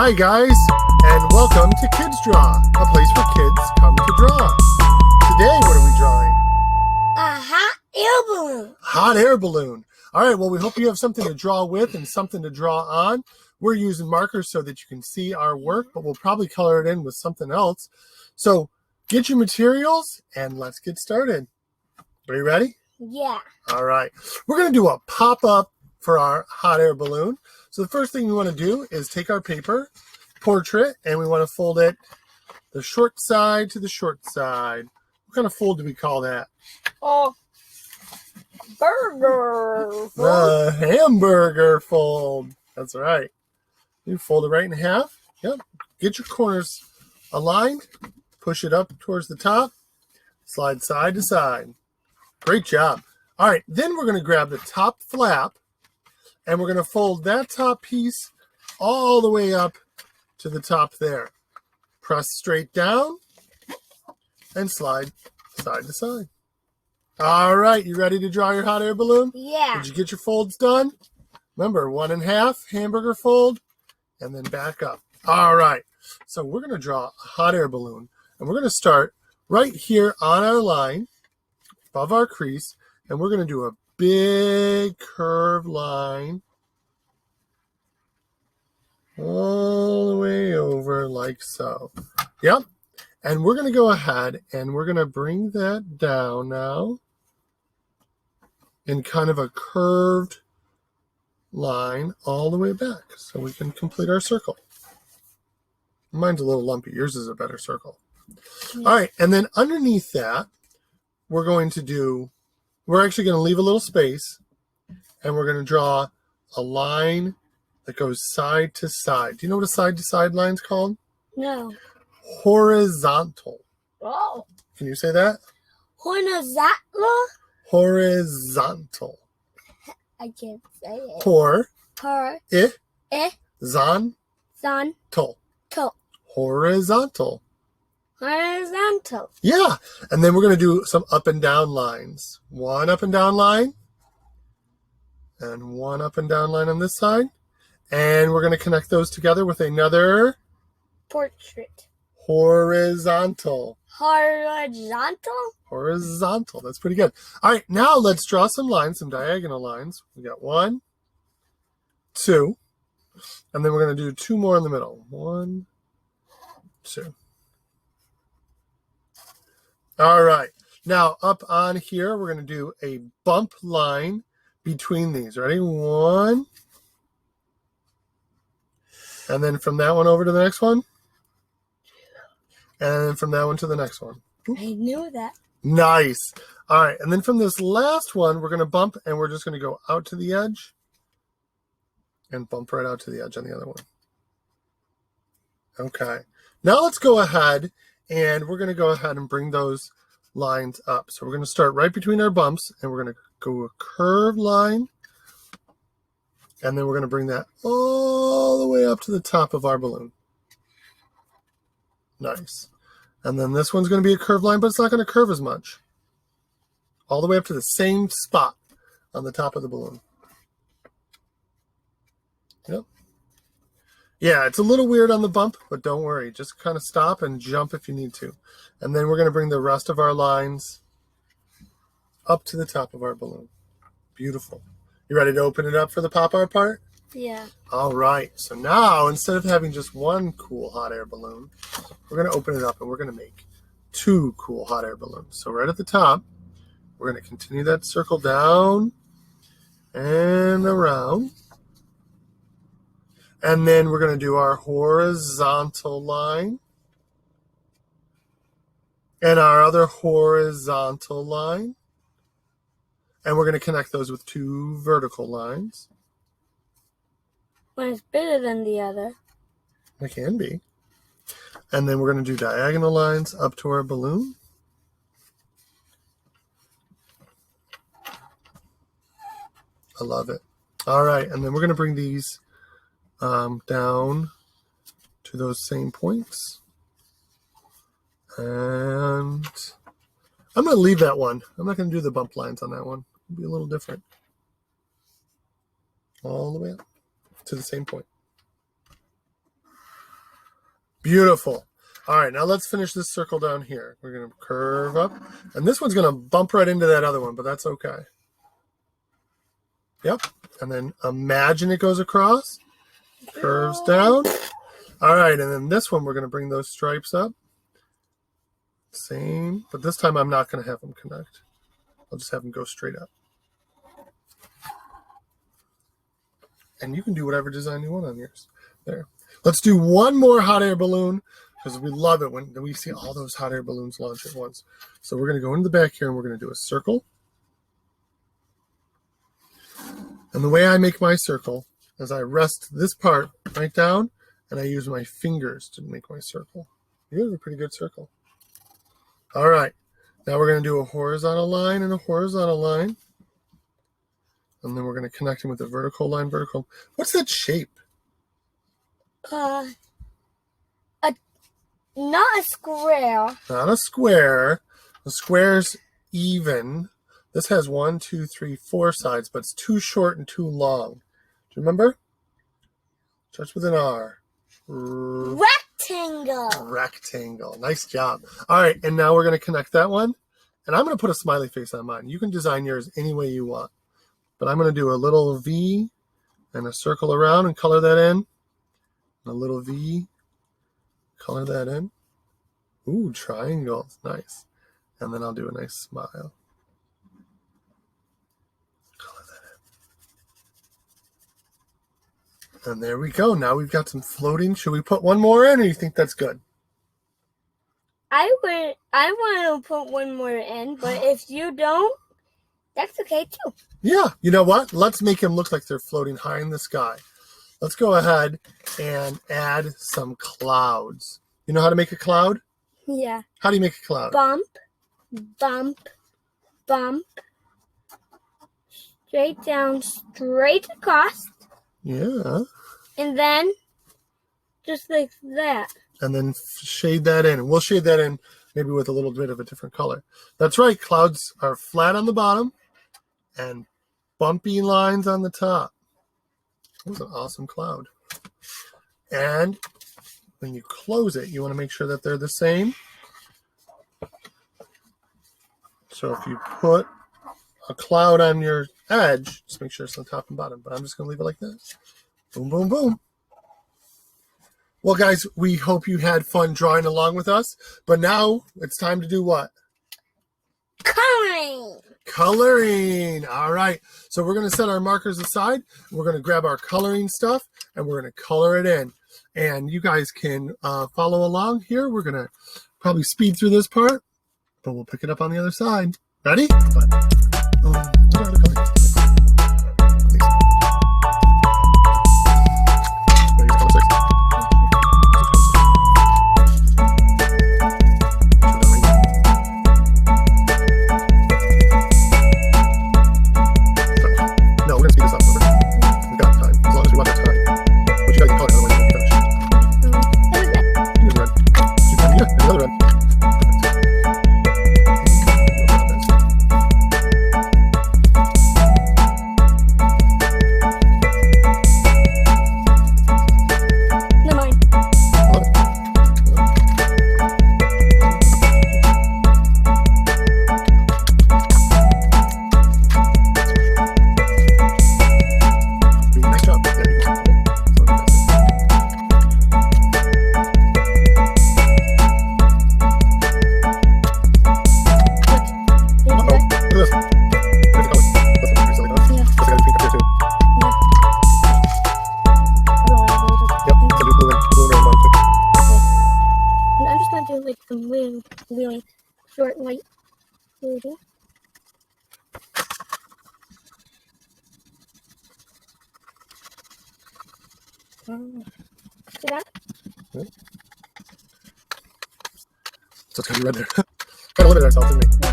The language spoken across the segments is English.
Hi guys, and welcome to Kids Draw, a place where kids come to draw. Today, what are we drawing? A hot air balloon. Hot air balloon. All right, well, we hope you have something to draw with and something to draw on. We're using markers so that you can see our work, but we'll probably color it in with something else. So get your materials and let's get started. Are you ready? Yeah. All right. We're going to do a pop-up for our hot air balloon. So the first thing we want to do is take our paper portrait and we want to fold it the short side to the short side. What kind of fold do we call that? Oh, burger. The hamburger fold. That's right. You fold it right in half. Yep. Get your corners aligned. Push it up towards the top. Slide side to side. Great job. All right. Then we're going to grab the top flap and we're going to fold that top piece all the way up to the top there. Press straight down and slide side to side. All right, you ready to draw your hot air balloon? Yeah. Did you get your folds done? Remember, 1 1/2 hamburger fold and then back up. All right, so we're going to draw a hot air balloon and we're going to start right here on our line above our crease and we're going to do a big curved line all the way over like so. Yep. And we're going to go ahead and we're going to bring that down now in kind of a curved line all the way back so we can complete our circle. Mine's a little lumpy. Yours is a better circle. All right. And then underneath that, we're actually going to leave a little space and we're going to draw a line that goes side to side. Do you know what a side to side line is called? No. Horizontal. Oh. Can you say that? Horizontal. Horizontal. I can't say it. Hor. Hor. Zon. Zon. Tol. To. Horizontal. Horizontal. Yeah. And then we're going to do some up and down lines. One up and down line. And one up and down line on this side. And we're going to connect those together with another Portrait. horizontal. Horizontal. Horizontal. That's pretty good. All right, now let's draw some lines, some diagonal lines. We got 1, 2, and then we're going to do 2 more in the middle. 1, 2. All right. Now up on here, we're going to do a bump line between these. Ready? 1. And then from that one over to the next one. And then from that one to the next one. I knew that. Nice. All right. And then from this last one, we're going to bump and we're just going to go out to the edge and bump right out to the edge on the other one. Okay. Now let's go ahead and we're going to go ahead and bring those lines up. So we're going to start right between our bumps and we're going to go a curved line. And then we're going to bring that all the way up to the top of our balloon. Nice. And then this one's going to be a curved line, but it's not going to curve as much. All the way up to the same spot on the top of the balloon. Yep. Yeah, it's a little weird on the bump, but don't worry. Just kind of stop and jump if you need to. And then we're going to bring the rest of our lines up to the top of our balloon. Beautiful. You ready to open it up for the pop art part? Yeah. All right. So now, instead of having just one cool hot air balloon, we're going to open it up and we're going to make 2 cool hot air balloons. So right at the top, we're going to continue that circle down and around. And then we're going to do our horizontal line and our other horizontal line. And we're going to connect those with 2 vertical lines. One is bigger than the other. It can be. And then we're going to do diagonal lines up to our balloon. I love it. All right. And then we're going to bring these down to those same points. And I'm going to leave that one. I'm not going to do the bump lines on that one. It'll be a little different. All the way up to the same point. Beautiful. All right, now let's finish this circle down here. We're going to curve up. And this one's going to bump right into that other one, but that's okay. Yep. And then imagine it goes across. Curves down. All right, and then this one, we're going to bring those stripes up. Same, but this time I'm not going to have them connect. I'll just have them go straight up. And you can do whatever design you want on yours. There. Let's do one more hot air balloon because we love it when we see all those hot air balloons launch at once. So we're going to go into the back here and we're going to do a circle. And the way I make my circle is I rest this part right down and I use my fingers to make my circle. You have a pretty good circle. All right. Now we're going to do a horizontal line and a horizontal line. And then we're going to connect them with a vertical line, vertical. What's that shape? Not a square. Not a square. The square's even. This has 1, 2, 3, 4 sides, but it's too short and too long. Do you remember? Starts with an R. Rectangle. Rectangle. Nice job. All right, and now we're going to connect that one. And I'm going to put a smiley face on mine. You can design yours any way you want. But I'm going to do a little V and a circle around and color that in. A little V, color that in. Ooh, triangles. Nice. And then I'll do a nice smile. Color that in. And there we go. Now we've got some floating. Should we put one more in, or you think that's good? I want to put one more in, but if you don't, that's okay too. Yeah. You know what? Let's make them look like they're floating high in the sky. Let's go ahead and add some clouds. You know how to make a cloud? Yeah. How do you make a cloud? Bump, bump, bump. Straight down, straight across. Yeah. And then just like that. And then shade that in. And we'll shade that in maybe with a little bit of a different color. That's right. Clouds are flat on the bottom and bumpy lines on the top. That was an awesome cloud. And when you close it, you want to make sure that they're the same. So if you put a cloud on your edge, just make sure it's on top and bottom. But I'm just going to leave it like this. Boom, boom, boom. Well, guys, we hope you had fun drawing along with us. But now it's time to do what? Coloring. Coloring. All right. So we're going to set our markers aside. We're going to grab our coloring stuff and we're going to color it in. And you guys can follow along here. We're going to probably speed through this part, but we'll pick it up on the other side. Ready? Really short white movie. See that? Yeah. So it's gonna be red there. Kind of limit ourselves, didn't we?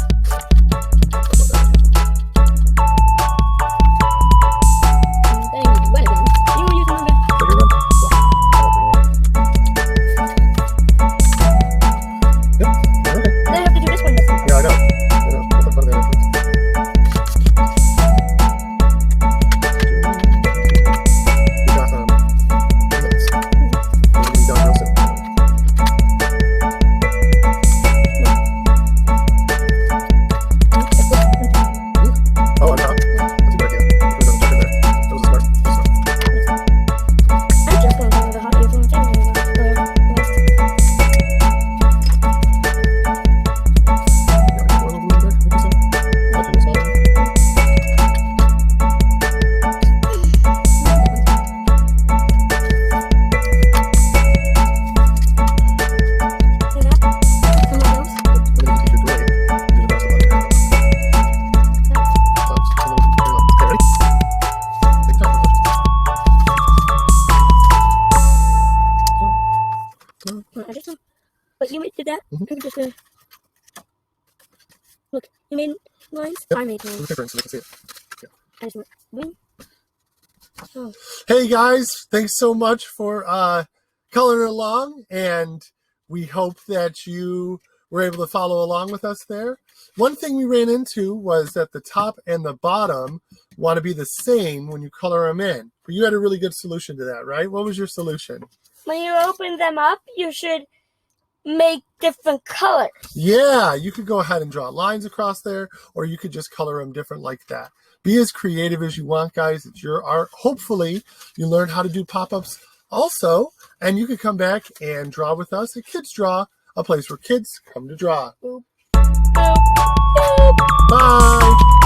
want to add some. But you did that. Mhm. I'm just gonna look. You made lines. Yep. I made Look lines. different so they can see it. I just went wing. Oh, Hey guys, thanks so much for coloring along, and we hope that you were able to follow along with us there. One thing we ran into was that the top and the bottom want to be the same when you color them in. But you had a really good solution to that, right? What was your solution? when you open them up, you should make different colors. Yeah, you could go ahead and draw lines across there, or you could just color them different like that. Be as creative as you want, guys. It's your art. Hopefully, you learn how to do pop-ups also, and you could come back and draw with us at Kids Draw, a place where kids come to draw. Boop, boop, boop. Bye!